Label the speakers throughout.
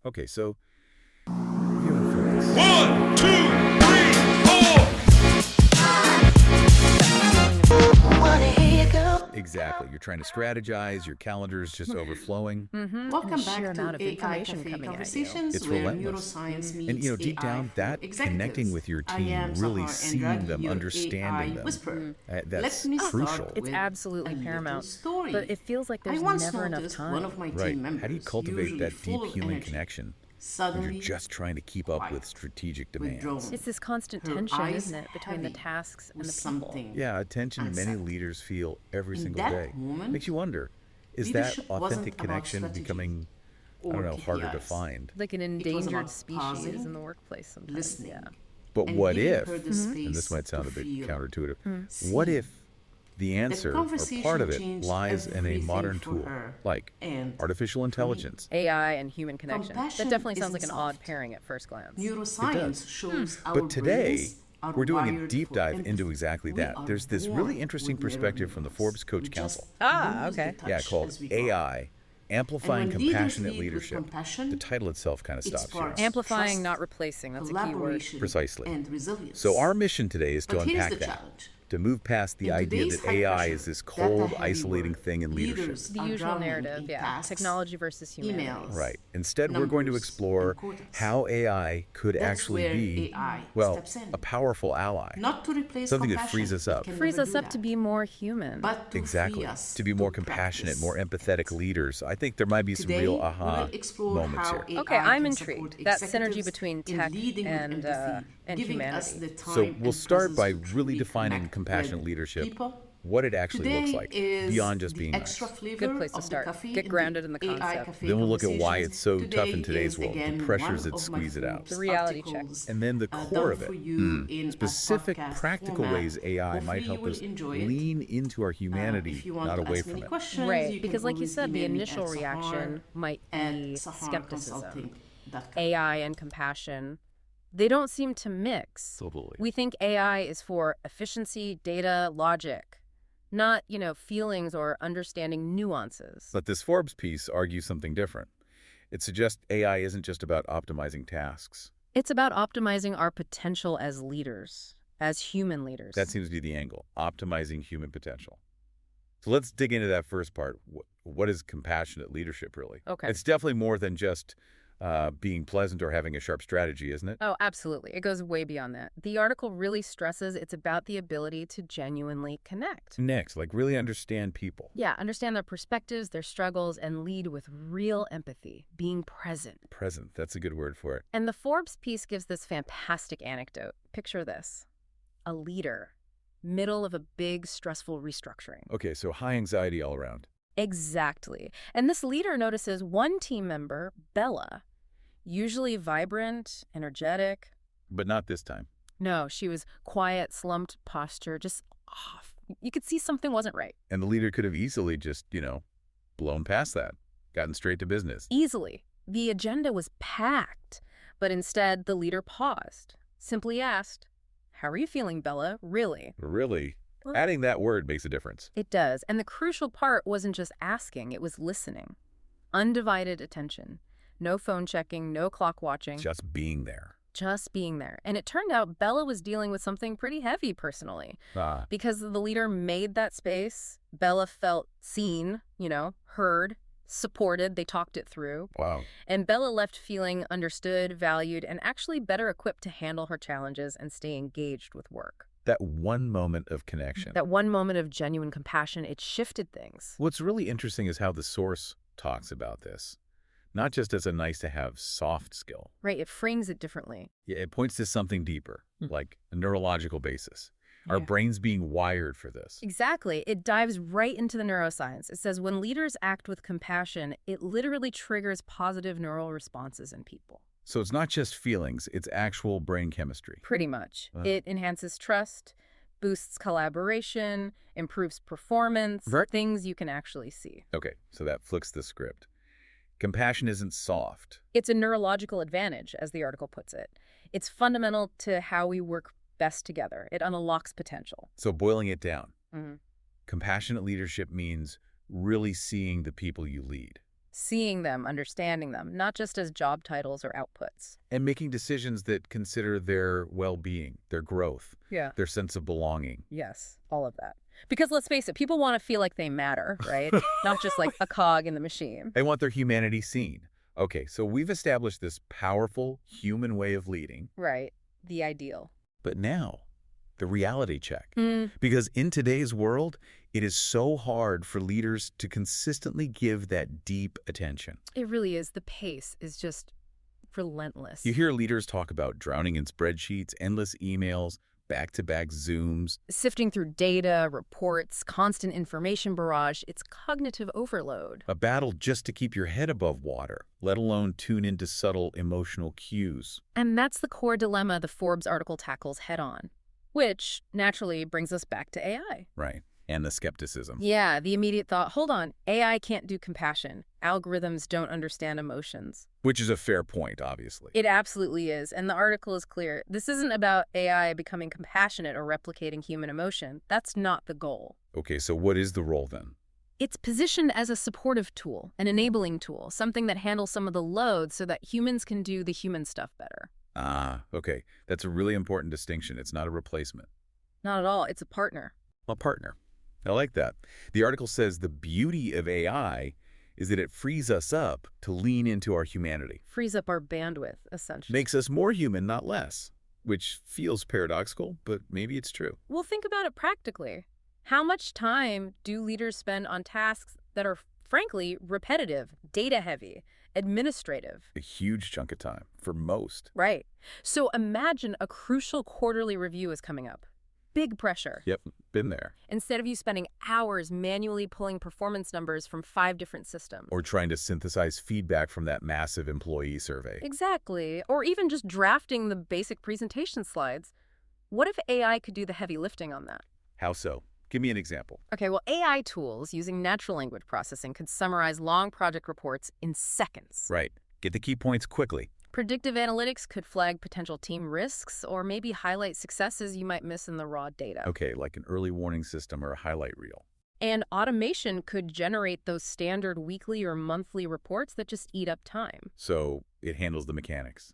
Speaker 1: Okay, so human focus.
Speaker 2: One, two, three, four.
Speaker 1: Exactly. You're trying to strategize, your calendar is just overflowing.
Speaker 3: Welcome
Speaker 4: and a
Speaker 3: back
Speaker 4: sheer
Speaker 3: to
Speaker 4: amount of
Speaker 3: AI
Speaker 4: information
Speaker 3: Café
Speaker 4: coming at you.
Speaker 3: Conversations,
Speaker 1: It's
Speaker 3: where
Speaker 1: relentless.
Speaker 3: neuroscience
Speaker 1: And,
Speaker 3: meets
Speaker 1: deep
Speaker 3: AI
Speaker 1: down,
Speaker 3: for
Speaker 1: that
Speaker 3: executives.
Speaker 1: connecting with your
Speaker 3: I
Speaker 1: team,
Speaker 3: am
Speaker 1: really
Speaker 3: Sahar
Speaker 1: seeing
Speaker 3: Andrade,
Speaker 1: them,
Speaker 3: your
Speaker 1: understanding
Speaker 3: AI
Speaker 1: them,
Speaker 3: Whisperer.
Speaker 1: that's
Speaker 3: Let me
Speaker 1: crucial.
Speaker 3: start
Speaker 4: It's
Speaker 3: with
Speaker 4: absolutely
Speaker 3: a little
Speaker 4: paramount,
Speaker 3: story.
Speaker 4: but it feels like there's
Speaker 3: I once
Speaker 4: never enough
Speaker 3: noticed
Speaker 4: time.
Speaker 3: one of my
Speaker 1: Right.
Speaker 3: team members,
Speaker 1: How do you cultivate
Speaker 3: usually
Speaker 1: that
Speaker 3: full
Speaker 1: deep
Speaker 3: of
Speaker 1: human
Speaker 3: energy,
Speaker 1: connection when
Speaker 3: suddenly
Speaker 1: you're just trying to keep up
Speaker 3: quiet,
Speaker 1: with strategic
Speaker 3: withdrawn.
Speaker 1: demands?
Speaker 4: It's this constant
Speaker 3: Her
Speaker 4: tension,
Speaker 3: eyes
Speaker 4: isn't it, between the
Speaker 3: heavy
Speaker 4: tasks and
Speaker 3: with
Speaker 4: the people.
Speaker 3: something
Speaker 1: Yeah, a tension many
Speaker 3: unsettled.
Speaker 1: leaders feel every
Speaker 3: In
Speaker 1: single
Speaker 3: that
Speaker 1: day.
Speaker 3: moment,
Speaker 1: Makes you wonder, is that
Speaker 3: leadership wasn't
Speaker 1: authentic
Speaker 3: about
Speaker 1: connection
Speaker 3: strategy
Speaker 1: becoming, I
Speaker 3: or
Speaker 1: don't know, harder to
Speaker 3: KPIs.
Speaker 1: find?
Speaker 4: Like an
Speaker 3: It was
Speaker 4: endangered
Speaker 3: about
Speaker 4: species
Speaker 3: pausing,
Speaker 4: in the workplace sometimes.
Speaker 3: listening,
Speaker 4: Yeah.
Speaker 1: But
Speaker 3: and
Speaker 1: what
Speaker 3: giving
Speaker 1: if,
Speaker 3: her the
Speaker 1: and
Speaker 3: space
Speaker 1: this might sound
Speaker 3: to
Speaker 1: a bit
Speaker 3: feel,
Speaker 1: counterintuitive,
Speaker 3: see.
Speaker 1: what if the
Speaker 3: The
Speaker 1: answer or
Speaker 3: conversation
Speaker 1: part of it
Speaker 3: changed
Speaker 1: lies in a
Speaker 3: everything
Speaker 1: modern
Speaker 3: for
Speaker 1: tool
Speaker 3: her
Speaker 1: like
Speaker 3: and
Speaker 1: artificial intelligence?
Speaker 4: AI and human connection.
Speaker 3: Compassion
Speaker 4: That definitely sounds like
Speaker 3: isn't
Speaker 4: an odd
Speaker 3: soft.
Speaker 4: pairing at first glance.
Speaker 3: Neuroscience shows our
Speaker 1: But today,
Speaker 3: brains are
Speaker 1: we're doing a
Speaker 3: wired
Speaker 1: deep
Speaker 3: for
Speaker 1: dive
Speaker 3: empathy.
Speaker 1: into exactly
Speaker 3: We
Speaker 1: that.
Speaker 3: are
Speaker 1: There's this
Speaker 3: born
Speaker 1: really interesting
Speaker 3: with mirror
Speaker 1: perspective from the
Speaker 3: neurons.
Speaker 1: Forbes Coach
Speaker 3: We just
Speaker 1: Council.
Speaker 3: lose the
Speaker 4: Okay.
Speaker 1: Yeah,
Speaker 3: touch
Speaker 1: called
Speaker 3: as we grow.
Speaker 1: AI, Amplifying
Speaker 3: And when leaders
Speaker 1: Compassionate
Speaker 3: lead with
Speaker 1: Leadership.
Speaker 3: compassion,
Speaker 1: The title itself kind of
Speaker 3: it
Speaker 1: stops here.
Speaker 3: sparks
Speaker 4: Amplifying,
Speaker 3: trust,
Speaker 4: not replacing. That's a key word.
Speaker 3: collaboration,
Speaker 1: Precisely.
Speaker 3: and resilience.
Speaker 1: So our mission today is to
Speaker 3: But here's
Speaker 1: unpack
Speaker 3: the
Speaker 1: that,
Speaker 3: challenge.
Speaker 1: to move past the
Speaker 3: In
Speaker 1: idea
Speaker 3: today's
Speaker 1: that
Speaker 3: high
Speaker 1: AI
Speaker 3: pressure,
Speaker 1: is this
Speaker 3: data
Speaker 1: cold,
Speaker 3: heavy
Speaker 1: isolating
Speaker 3: world,
Speaker 1: thing in leadership.
Speaker 3: leaders
Speaker 4: The
Speaker 3: are
Speaker 4: usual
Speaker 3: drowning
Speaker 4: narrative,
Speaker 3: in
Speaker 4: yeah.
Speaker 3: tasks,
Speaker 4: Technology versus humanity.
Speaker 3: emails,
Speaker 1: Right. Instead, we're going to
Speaker 3: numbers,
Speaker 1: explore
Speaker 3: and quotas.
Speaker 1: how AI could
Speaker 3: That's
Speaker 1: actually
Speaker 3: where
Speaker 1: be,
Speaker 3: AI
Speaker 1: well,
Speaker 3: steps in.
Speaker 1: a powerful ally.
Speaker 3: Not to replace
Speaker 1: Something that
Speaker 3: compassion,
Speaker 1: frees us
Speaker 3: it
Speaker 1: up.
Speaker 3: can
Speaker 4: Frees
Speaker 3: never
Speaker 4: us
Speaker 3: do
Speaker 4: up to
Speaker 3: that.
Speaker 4: be more human.
Speaker 3: But to
Speaker 1: Exactly.
Speaker 3: free us
Speaker 1: To be more
Speaker 3: to
Speaker 1: compassionate,
Speaker 3: practice
Speaker 1: more empathetic
Speaker 3: it.
Speaker 1: leaders. I think there might be some
Speaker 3: Today,
Speaker 1: real
Speaker 3: we
Speaker 1: aha
Speaker 3: will explore
Speaker 1: moments
Speaker 3: how
Speaker 1: here.
Speaker 3: AI
Speaker 4: Okay, I'm
Speaker 3: can
Speaker 4: intrigued.
Speaker 3: support
Speaker 4: That synergy
Speaker 3: executives
Speaker 4: between
Speaker 3: in
Speaker 4: tech
Speaker 3: leading with
Speaker 4: and
Speaker 3: empathy, giving us
Speaker 4: humanity.
Speaker 3: the
Speaker 1: So
Speaker 3: time
Speaker 1: we'll
Speaker 3: and
Speaker 1: start by
Speaker 3: presence to
Speaker 1: really
Speaker 3: truly
Speaker 1: defining
Speaker 3: connect
Speaker 1: compassionate
Speaker 3: with
Speaker 1: leadership,
Speaker 3: people.
Speaker 1: what it actually
Speaker 3: Today
Speaker 1: looks like,
Speaker 3: is
Speaker 1: beyond just
Speaker 3: the
Speaker 1: being
Speaker 3: extra
Speaker 1: nice.
Speaker 3: flavor
Speaker 4: Good place to
Speaker 3: of the
Speaker 4: start.
Speaker 3: coffee
Speaker 4: Get
Speaker 3: in
Speaker 4: grounded in the
Speaker 3: AI
Speaker 4: concept.
Speaker 3: Café
Speaker 1: Then we'll look at why
Speaker 3: Conversations.
Speaker 1: it's so tough in
Speaker 3: Today
Speaker 1: today's
Speaker 3: is
Speaker 1: world, the
Speaker 3: again
Speaker 1: pressures
Speaker 3: one
Speaker 1: that
Speaker 3: of my
Speaker 1: squeeze it out.
Speaker 3: Forbes
Speaker 4: The reality check.
Speaker 3: articles,
Speaker 1: And then the core
Speaker 3: done
Speaker 1: of it,
Speaker 3: for you in a
Speaker 1: specific
Speaker 3: podcast
Speaker 1: practical
Speaker 3: format.
Speaker 1: ways AI
Speaker 3: Hopefully
Speaker 1: might
Speaker 3: you
Speaker 1: help
Speaker 3: will
Speaker 1: us
Speaker 3: enjoy it.
Speaker 1: lean into our humanity,
Speaker 3: If you want
Speaker 1: not
Speaker 3: to
Speaker 1: away
Speaker 3: ask
Speaker 1: from
Speaker 3: any
Speaker 1: it.
Speaker 3: questions,
Speaker 4: Right,
Speaker 3: you
Speaker 4: because
Speaker 3: can
Speaker 4: like you
Speaker 3: always
Speaker 4: said, the
Speaker 3: email me
Speaker 4: initial
Speaker 3: at
Speaker 4: reaction might be skepticism.
Speaker 3: saharconsulting.com.
Speaker 4: AI and compassion, they don't seem to mix.
Speaker 1: Totally.
Speaker 4: We think AI is for efficiency, data, logic, not, feelings or understanding nuances.
Speaker 1: But this Forbes piece argues something different. It suggests AI isn't just about optimizing tasks.
Speaker 4: It's about optimizing our potential as leaders, as human leaders.
Speaker 1: That seems to be the angle, optimizing human potential. So let's dig into that first part. What is compassionate leadership, really?
Speaker 4: Okay.
Speaker 1: It's definitely more than just being pleasant or having a sharp strategy, isn't it?
Speaker 4: Oh, absolutely. It goes way beyond that. The article really stresses it's about the ability to genuinely connect.
Speaker 1: Next, like really understand people.
Speaker 4: Yeah, understand their perspectives, their struggles, and lead with real empathy, being present.
Speaker 1: Present, that's a good word for it.
Speaker 4: And the Forbes piece gives this fantastic anecdote. Picture this. A leader, middle of a big, stressful restructuring.
Speaker 1: Okay, so high anxiety all around.
Speaker 4: Exactly. And this leader notices one team member, Bella, usually vibrant, energetic.
Speaker 1: But not this time.
Speaker 4: No, she was quiet, slumped posture, just off. You could see something wasn't right.
Speaker 1: And the leader could have easily just, blown past that, gotten straight to business.
Speaker 4: Easily. The agenda was packed, but instead the leader paused, simply asked, "How are you feeling, Bella? Really?"
Speaker 1: Really?
Speaker 4: Well-
Speaker 1: Adding that word makes a difference.
Speaker 4: It does. And the crucial part wasn't just asking, it was listening. Undivided attention. No phone checking, no clock watching.
Speaker 1: Just being there.
Speaker 4: Just being there. And it turned out Bella was dealing with something pretty heavy personally.
Speaker 1: Ah,
Speaker 4: Because the leader made that space, Bella felt seen, heard, supported. They talked it through.
Speaker 1: wow.
Speaker 4: And Bella left feeling understood, valued, and actually better equipped to handle her challenges and stay engaged with work.
Speaker 1: That one moment of connection.
Speaker 4: That one moment of genuine compassion, it shifted things.
Speaker 1: What's really interesting is how the source talks about this. Not just as a nice-to-have soft skill.
Speaker 4: Right, it frames it differently.
Speaker 1: Yeah, it points to something deeper, like a neurological basis. Our
Speaker 4: Yeah.
Speaker 1: brains being wired for this.
Speaker 4: Exactly. It dives right into the neuroscience. It says when leaders act with compassion, it literally triggers positive neural responses in people.
Speaker 1: So it's not just feelings, it's actual brain chemistry.
Speaker 4: Pretty much.
Speaker 1: Uh.
Speaker 4: It enhances trust, boosts collaboration, improves performance,
Speaker 1: Right.
Speaker 4: things you can actually see.
Speaker 1: Okay, so that flips the script. Compassion isn't soft.
Speaker 4: It's a neurological advantage, as the article puts it. It's fundamental to how we work best together. It unlocks potential.
Speaker 1: So boiling it down,
Speaker 4: Mhm.
Speaker 1: compassionate leadership means really seeing the people you lead.
Speaker 4: seeing them, understanding them, not just as job titles or outputs.
Speaker 1: And making decisions that consider their well-being, their growth,
Speaker 4: Yeah.
Speaker 1: their sense of belonging.
Speaker 4: Yes, all of that. Because let's face it, people want to feel like they matter, right? Not just like a cog in the machine.
Speaker 1: They want their humanity seen. Okay, so we've established this powerful human way of leading.
Speaker 4: Right. The ideal.
Speaker 1: But now, the reality check.
Speaker 4: Mm.
Speaker 1: Because in today's world, it is so hard for leaders to consistently give that deep attention.
Speaker 4: It really is. The pace is just relentless.
Speaker 1: You hear leaders talk about drowning in spreadsheets, endless emails, back-to-back Zooms.
Speaker 4: Sifting through data, reports, constant information barrage, it's cognitive overload.
Speaker 1: A battle just to keep your head above water, let alone tune into subtle emotional cues.
Speaker 4: And that's the core dilemma the Forbes article tackles head-on, which naturally brings us back to AI.
Speaker 1: Right. And the skepticism.
Speaker 4: Yeah, the immediate thought, hold on, AI can't do compassion. Algorithms don't understand emotions.
Speaker 1: Which is a fair point, obviously.
Speaker 4: It absolutely is, and the article is clear. This isn't about AI becoming compassionate or replicating human emotion. That's not the goal.
Speaker 1: Okay, so what is the role then?
Speaker 4: It's positioned as a supportive tool, an enabling tool, something that handles some of the load so that humans can do the human stuff better.
Speaker 1: Ah, okay. That's a really important distinction. It's not a replacement.
Speaker 4: Not at all. It's a partner.
Speaker 1: A partner. I like that. The article says the beauty of AI is that it frees us up to lean into our humanity.
Speaker 4: Frees up our bandwidth, essentially.
Speaker 1: Makes us more human, not less. Which feels paradoxical, but maybe it's true.
Speaker 4: Well, think about it practically. How much time do leaders spend on tasks that are, frankly, repetitive, data-heavy, administrative?
Speaker 1: A huge chunk of time, for most.
Speaker 4: Right. So imagine a crucial quarterly review is coming up. Big pressure.
Speaker 1: Yep, been there.
Speaker 4: Instead of you spending hours manually pulling performance numbers from 5 different systems.
Speaker 1: Or trying to synthesize feedback from that massive employee survey.
Speaker 4: Exactly. Or even just drafting the basic presentation slides. What if AI could do the heavy lifting on that?
Speaker 1: How so? Give me an example.
Speaker 4: Okay, well, AI tools using natural language processing could summarize long project reports in seconds.
Speaker 1: Right. Get the key points quickly.
Speaker 4: Predictive analytics could flag potential team risks or maybe highlight successes you might miss in the raw data.
Speaker 1: Okay, like an early warning system or a highlight reel.
Speaker 4: And automation could generate those standard weekly or monthly reports that just eat up time.
Speaker 1: So it handles the mechanics,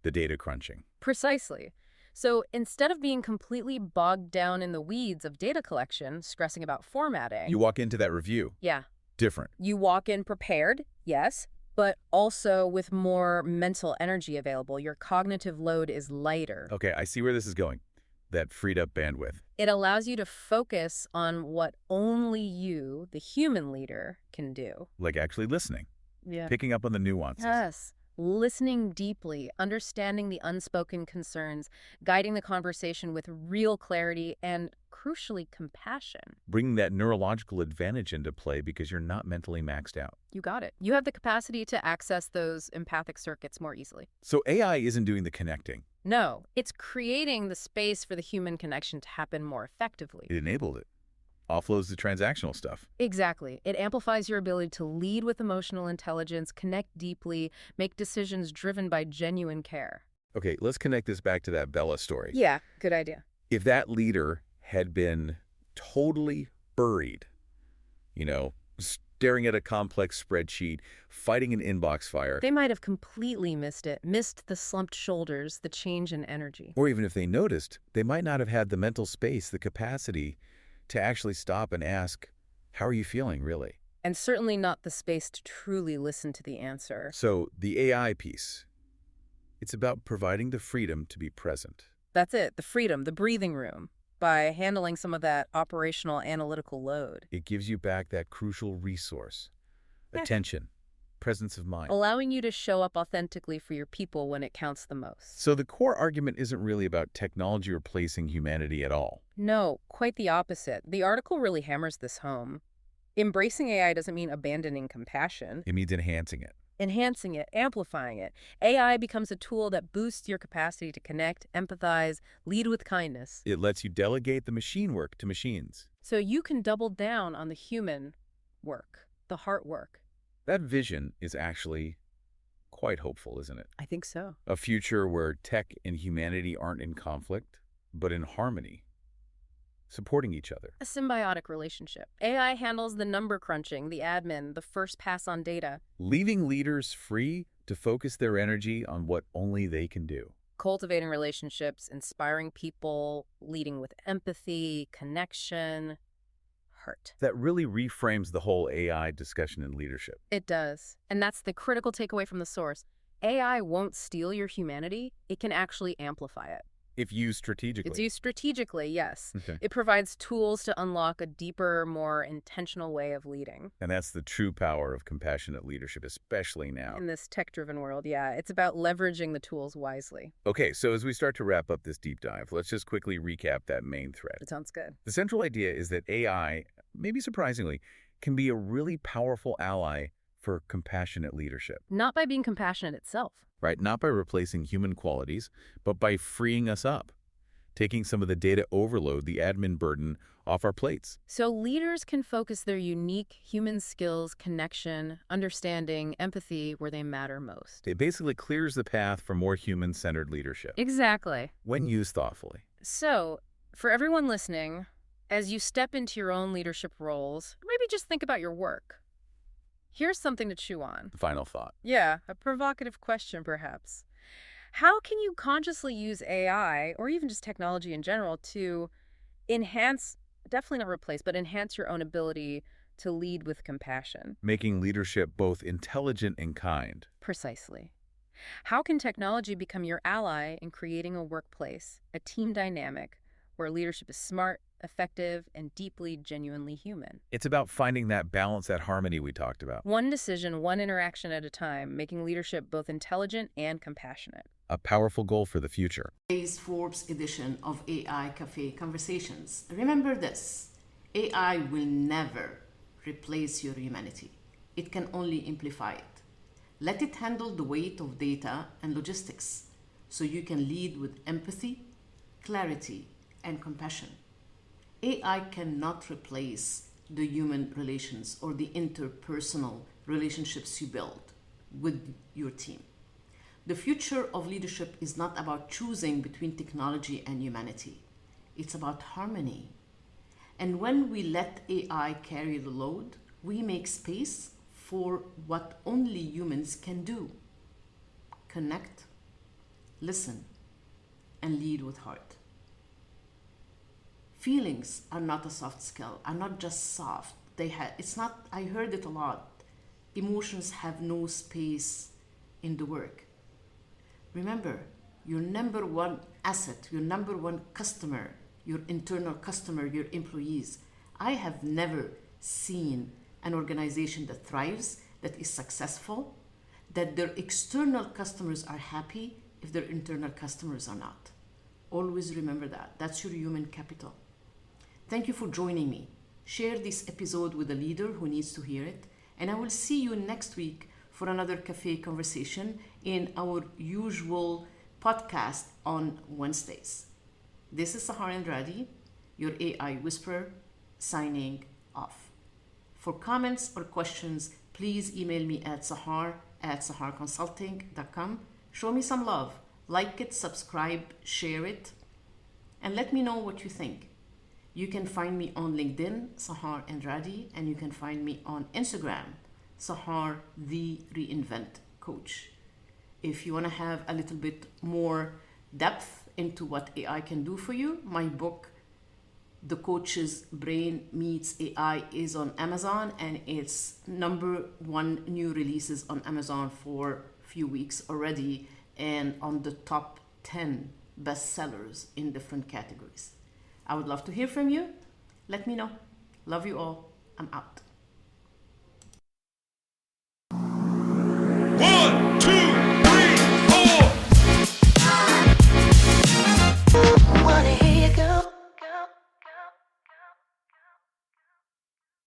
Speaker 1: the data crunching.
Speaker 4: Precisely. So instead of being completely bogged down in the weeds of data collection, stressing about formatting.
Speaker 1: You walk into that review.
Speaker 4: Yeah.
Speaker 1: Different.
Speaker 4: You walk in prepared, yes, but also with more mental energy available. Your cognitive load is lighter.
Speaker 1: Okay, I see where this is going. That freed up bandwidth.
Speaker 4: It allows you to focus on what only you, the human leader, can do.
Speaker 1: Like actually listening.
Speaker 4: Yeah.
Speaker 1: Picking up on the nuances.
Speaker 4: Yes. Listening deeply, understanding the unspoken concerns, guiding the conversation with real clarity, and crucially, compassion.
Speaker 1: Bringing that neurological advantage into play because you're not mentally maxed out.
Speaker 4: You got it. You have the capacity to access those empathic circuits more easily.
Speaker 1: So AI isn't doing the connecting.
Speaker 4: No, it's creating the space for the human connection to happen more effectively.
Speaker 1: It enabled it. Offloads the transactional stuff.
Speaker 4: Exactly. It amplifies your ability to lead with emotional intelligence, connect deeply, make decisions driven by genuine care.
Speaker 1: Okay, let's connect this back to that Bella story.
Speaker 4: Yeah, good idea.
Speaker 1: If that leader had been totally buried, staring at a complex spreadsheet, fighting an inbox fire.
Speaker 4: They might have completely missed it, missed the slumped shoulders, the change in energy.
Speaker 1: Or even if they noticed, they might not have had the mental space, the capacity to actually stop and ask, how are you feeling, really?
Speaker 4: And certainly not the space to truly listen to the answer.
Speaker 1: So the AI piece, it's about providing the freedom to be present.
Speaker 4: That's it, the freedom, the breathing room, by handling some of that operational analytical load.
Speaker 1: It gives you back that crucial resource, attention, presence of mind.
Speaker 4: Allowing you to show up authentically for your people when it counts the most.
Speaker 1: So the core argument isn't really about technology replacing humanity at all.
Speaker 4: No, quite the opposite. The article really hammers this home. Embracing AI doesn't mean abandoning compassion.
Speaker 1: It means enhancing it.
Speaker 4: Enhancing it, amplifying it. AI becomes a tool that boosts your capacity to connect, empathize, lead with kindness.
Speaker 1: It lets you delegate the machine work to machines.
Speaker 4: So you can double down on the human work, the heart work.
Speaker 1: That vision is actually quite hopeful, isn't it?
Speaker 4: I think so.
Speaker 1: A future where tech and humanity aren't in conflict, but in harmony. supporting each other.
Speaker 4: A symbiotic relationship. AI handles the number crunching, the admin, the first pass on data.
Speaker 1: Leaving leaders free to focus their energy on what only they can do.
Speaker 4: Cultivating relationships, inspiring people, leading with empathy, connection, heart.
Speaker 1: That really reframes the whole AI discussion in leadership.
Speaker 4: It does. And that's the critical takeaway from the source. AI won't steal your humanity. It can actually amplify it.
Speaker 1: If used strategically.
Speaker 4: It's used strategically, yes.
Speaker 1: Okay.
Speaker 4: It provides tools to unlock a deeper, more intentional way of leading.
Speaker 1: And that's the true power of compassionate leadership, especially now.
Speaker 4: In this tech-driven world, yeah. It's about leveraging the tools wisely.
Speaker 1: Okay, so as we start to wrap up this deep dive, let's just quickly recap that main thread.
Speaker 4: It sounds good.
Speaker 1: The central idea is that AI, maybe surprisingly, can be a really powerful ally for compassionate leadership.
Speaker 4: Not by being compassionate itself.
Speaker 1: Right? Not by replacing human qualities, but by freeing us up, taking some of the data overload, the admin burden, off our plates.
Speaker 4: So leaders can focus their unique human skills, connection, understanding, empathy where they matter most.
Speaker 1: It basically clears the path for more human-centered leadership.
Speaker 4: Exactly.
Speaker 1: When used thoughtfully.
Speaker 4: So, for everyone listening, as you step into your own leadership roles, maybe just think about your work. Here's something to chew on.
Speaker 1: Final thought.
Speaker 4: Yeah, a provocative question, perhaps. How can you consciously use AI, or even just technology in general, to enhance, definitely not replace, but enhance your own ability to lead with compassion?
Speaker 1: Making leadership both intelligent and kind.
Speaker 4: Precisely. How can technology become your ally in creating a workplace, a team dynamic, where leadership is smart, effective, and deeply, genuinely human?
Speaker 1: It's about finding that balance, that harmony we talked about.
Speaker 4: One decision, one interaction at a time, making leadership both intelligent and compassionate.
Speaker 1: A powerful goal for the future.
Speaker 3: Today's Forbes edition of AI Café Conversations. Remember this, AI will never replace your humanity. It can only amplify it. Let it handle the weight of data and logistics so you can lead with empathy, clarity, and compassion. AI cannot replace the human relations or the interpersonal relationships you build with your team. The future of leadership is not about choosing between technology and humanity. It's about harmony. And when we let AI carry the load, we make space for what only humans can do. Connect, listen, and lead with heart. Feelings are not a soft skill, are not just soft. It's not, I heard it a lot. Emotions have no space in the work. Remember, your number one asset, your number one customer, your internal customer, your employees. I have never seen an organization that thrives, that is successful, that their external customers are happy if their internal customers are not. Always remember that. That's your human capital. Thank you for joining me. Share this episode with a leader who needs to hear it, and I will see you next week for another cafe conversation in our usual podcast on Wednesdays. This is Sahar Andrade, your AI Whisperer, signing off. For comments or questions, please email me at sahar@saharconsulting.com. Show me some love. Like it, subscribe, share it, and let me know what you think. You can find me on LinkedIn, Sahar Andrade, and you can find me on Instagram, Sahar the Reinvent Coach. If you want to have a little bit more depth into what AI can do for you, my book, The Coach's Brain Meets AI, is on Amazon, and it's #1 new releases on Amazon for a few weeks already, and on the top 10 bestsellers in different categories. I would love to hear from you. Let me know. Love you all. I'm out.